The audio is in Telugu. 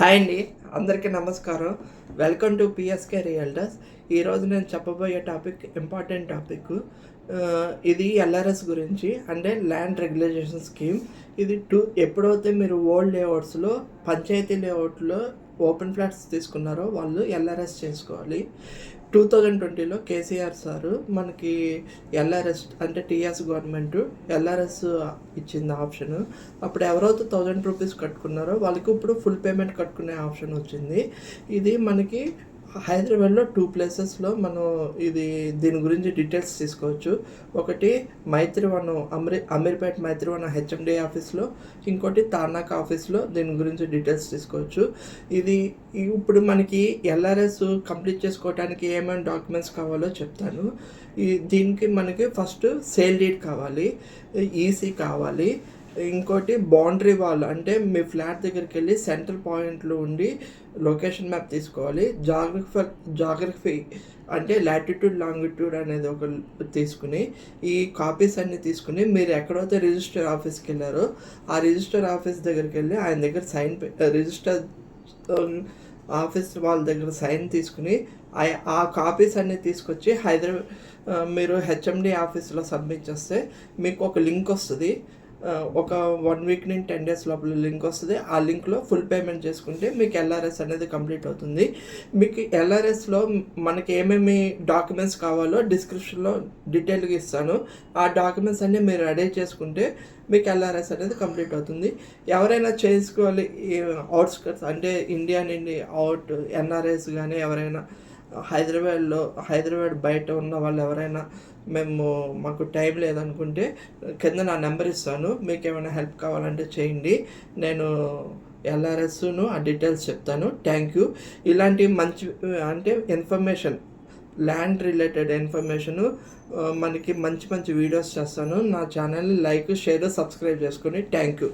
హాయ్ అండి, అందరికీ నమస్కారం. Welcome to PSK realtors. ఈరోజు నేను చెప్పబోయే టాపిక్ ఇంపార్టెంట్ టాపిక్. ఇది ఎల్ఆర్ఎస్ గురించి, అంటే ల్యాండ్ రెగ్యులేషన్ స్కీమ్. ఇది ఎప్పుడైతే మీరు ఓల్డ్ లేఅవుట్స్లో పంచాయతీ లేఅవుట్లో ఓపెన్ ఫ్లాట్స్ తీసుకున్నారో వాళ్ళు ఎల్ఆర్ఎస్ చేసుకోవాలి. 2020లో కేసీఆర్ సారు మనకి ఎల్ఆర్ఎస్ అంటే టీఎస్ గవర్నమెంట్ ఎల్ఆర్ఎస్ ఇచ్చింది ఆప్షన్. అప్పుడు ఎవరైతే ₹1000 కట్టుకున్నారో వాళ్ళకి ఇప్పుడు ఫుల్ పేమెంట్ కట్టుకునే ఆప్షన్ వచ్చింది. ఇది మనకి హైదరాబాద్లో 2 ప్లేసెస్లో మనం దీని గురించి డీటెయిల్స్ తీసుకోవచ్చు. ఒకటి మైత్రివనం అమీర్పేట మైత్రివనం హెచ్ఎండి ఆఫీస్లో, ఇంకోటి తార్నాక ఆఫీస్లో దీని గురించి డీటెయిల్స్ తీసుకోవచ్చు. ఇప్పుడు మనకి ఎల్ఆర్ఎస్ కంప్లీట్ చేసుకోవడానికి ఏమేమి డాక్యుమెంట్స్ కావాలో చెప్తాను. దీనికి మనకి ఫస్ట్ సేల్ డీడ్ కావాలి, ఈసీ కావాలి, ఇంకోటి బౌండరీ వాల్ అంటే మీ ఫ్లాట్ దగ్గరికి వెళ్ళి సెంట్రల్ పాయింట్లో ఉండి లొకేషన్ మ్యాప్ తీసుకోవాలి. జాగ్రఫీ అంటే లాటిట్యూడ్ లాంగిట్యూడ్ అనేది ఒక తీసుకుని ఈ కాపీస్ అన్నీ తీసుకుని మీరు ఎక్కడైతే రిజిస్టర్ ఆఫీస్కి వెళ్ళారో ఆ రిజిస్టర్ ఆఫీస్ దగ్గరికి వెళ్ళి ఆయన దగ్గర రిజిస్టర్ ఆఫీస్ వాళ్ళ దగ్గర సైన్ తీసుకుని ఆ కాపీస్ అన్నీ తీసుకొచ్చి మీరు హెచ్ఎండి ఆఫీస్లో సబ్మిట్ చేస్తే మీకు ఒక లింక్ వస్తుంది. ఒక 1 వీక్ నుంచి 10 డేస్ లోపల లింక్ వస్తుంది. ఆ లింక్లో ఫుల్ పేమెంట్ చేసుకుంటే మీకు ఎల్ఆర్ఎస్ అనేది కంప్లీట్ అవుతుంది. మీకు ఎల్ఆర్ఎస్లో మనకి ఏమేమి డాక్యుమెంట్స్ కావాలో డిస్క్రిప్షన్లో డీటెయిల్గా ఇస్తాను. ఆ డాక్యుమెంట్స్ అన్నీ మీరు రెడీ చేసుకుంటే మీకు ఎల్ఆర్ఎస్ అనేది కంప్లీట్ అవుతుంది. ఎవరైనా చేసుకోవాలి అవుట్స్కట్స్ అంటే ఇండియా నుండి అవుట్ ఎన్ఆర్ఎస్ కానీ ఎవరైనా హైదరాబాద్ బయట ఉన్న వాళ్ళు ఎవరైనా మాకు టైం లేదనుకుంటే కింద నా నెంబర్ ఇస్తాను. మీకు ఏమైనా హెల్ప్ కావాలంటే చేయండి. నేను ఎల్ఆర్ఎస్ను ఆ డీటెయిల్స్ చెప్తాను. Thank you. ఇలాంటి మంచి అంటే ఇన్ఫర్మేషన్ ల్యాండ్ రిలేటెడ్ ఇన్ఫర్మేషను మనకి మంచి వీడియోస్ చేస్తాను. నా ఛానల్ని లైక్, షేర్, సబ్స్క్రైబ్ చేసుకొని థ్యాంక్ యూ.